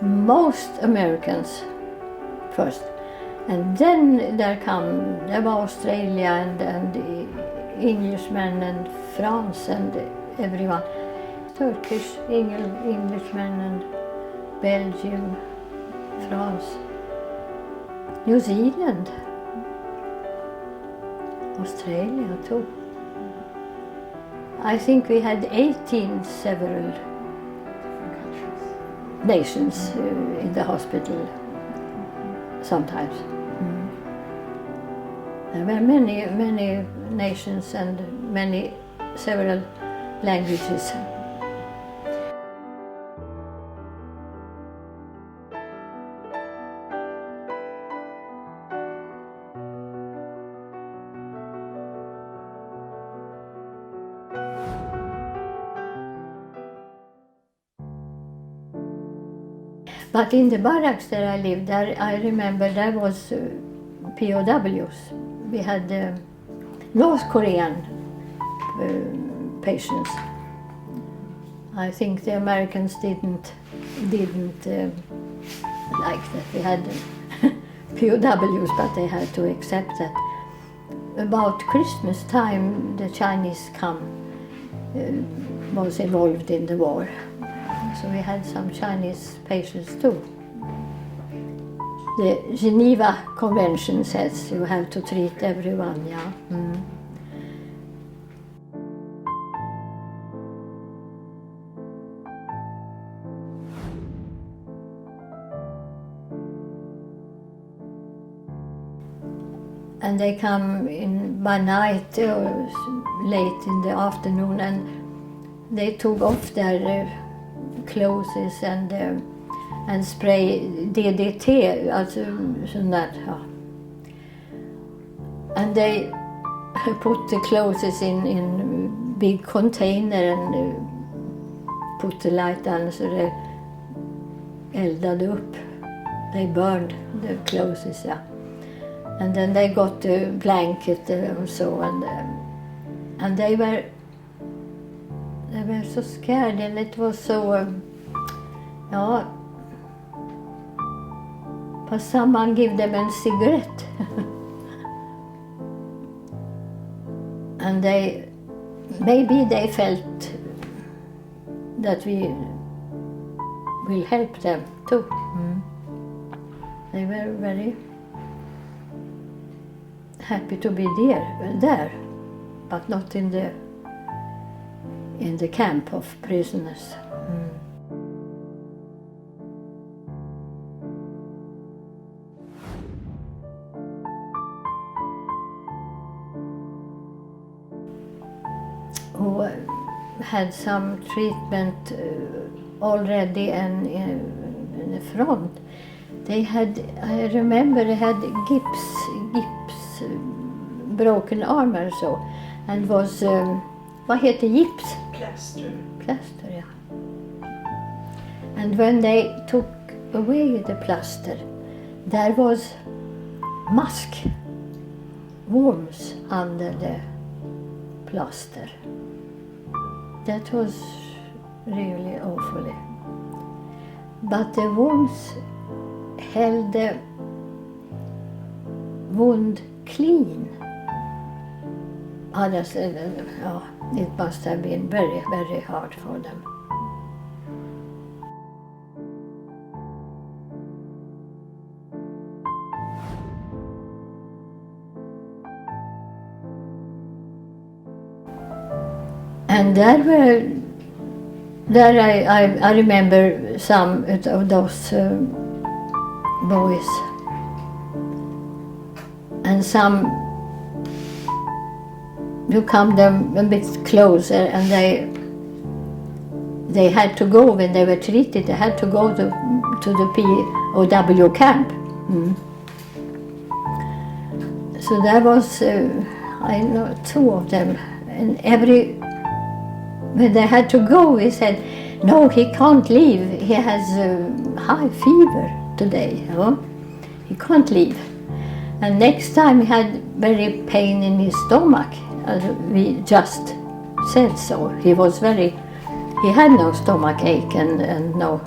most Americans first. And then there were Australia and Englishmen and France and everyone. Turkish, Englishmen and Belgium, France, New Zealand, Australia too. I think we had 18 several nations in the hospital sometimes. There were many nations and several languages. But in the barracks that I lived, I remember there was POWs. We had North Korean patients. I think the Americans didn't like that. We had POWs, but they had to accept that. About Christmas time, the Chinese was involved in the war. So we had some Chinese patients too. The Geneva Convention says you have to treat everyone, yeah. And they come in by night or late in the afternoon, and they took off their clothes and spray DDT, alltså sån där, ja. And they put the clothes in big container and put the light on, so they eldade upp. They burned the clothes, yeah. And then they got the blanket and so, and they were so scared, and it was so, ja, but someone gave them a cigarette. And maybe they felt that we will help them too. They were very happy to be there, but not in the camp of prisoners. Who had some treatment already and in the front. I remember they had gips, broken arm or so, and was, vad heter gips? Plaster, yeah. And when they took away the plaster, there was musk worms under the plaster. That was really awful. But the worms held the wound clean. Others, it must have been very, very hard for them. And there I remember some of those boys, and some you come them a bit closer, and they had to go when they were treated. They had to go to the POW camp. So there was, I know, 2 of them, and when they had to go, he said, "No, he can't leave. He has high fever today. He can't leave." And next time he had very pain in his stomach. We just said so. He had no stomach ache and no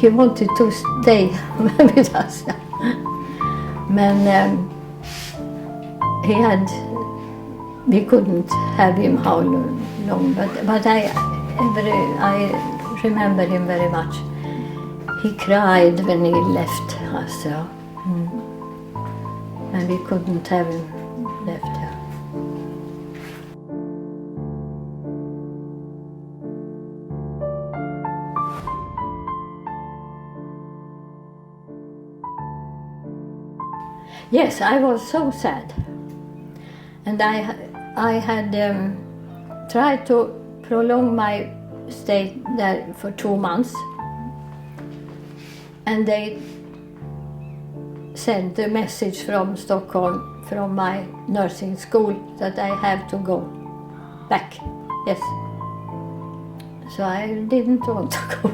he wanted to stay with us. Men we couldn't have him how long, but I remember him very much. He cried when he left us, and we couldn't have him left. Yes, I was so sad, and I had tried to prolong my stay there for 2 months, and they sent a message from Stockholm, from my nursing school, that I have to go back. Yes. So I didn't want to go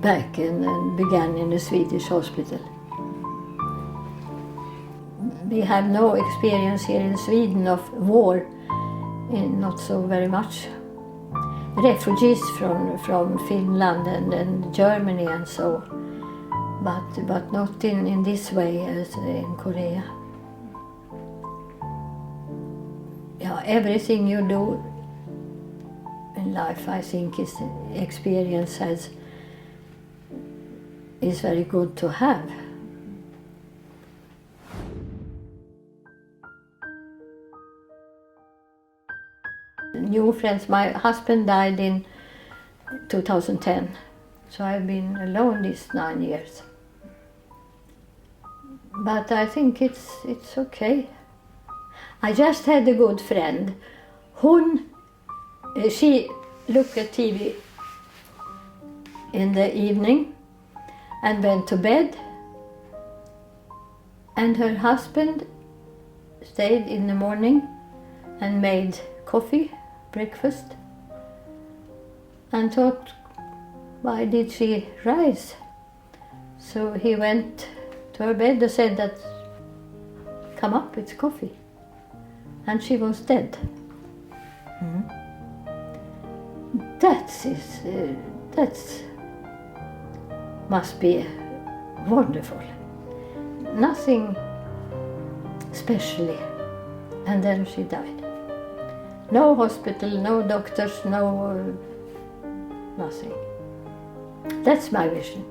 back and began in a Swedish hospital. We have no experience here in Sweden of war, not so very much. Refugees from Finland and Germany and so, but not in this way as in Korea. Yeah, everything you do in life, I think, is very good to have. New friends. My husband died in 2010, so I've been alone these 9 years. But I think it's okay. I just had a good friend. She looked at TV in the evening and went to bed, and her husband stayed in the morning and made coffee, breakfast, and thought, why did she rise? So he went to her bed and said that, come up, it's coffee. And she was dead. That must be wonderful. Nothing specially. And then she died. No hospital, no doctors, nothing. That's my vision.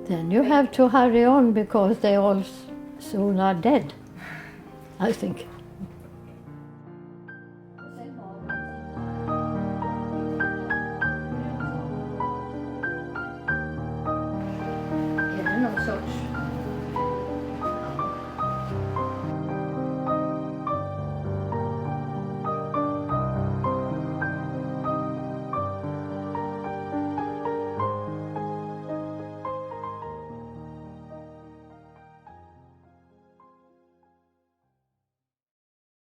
Then you have to hurry on because they all soon are dead, I think.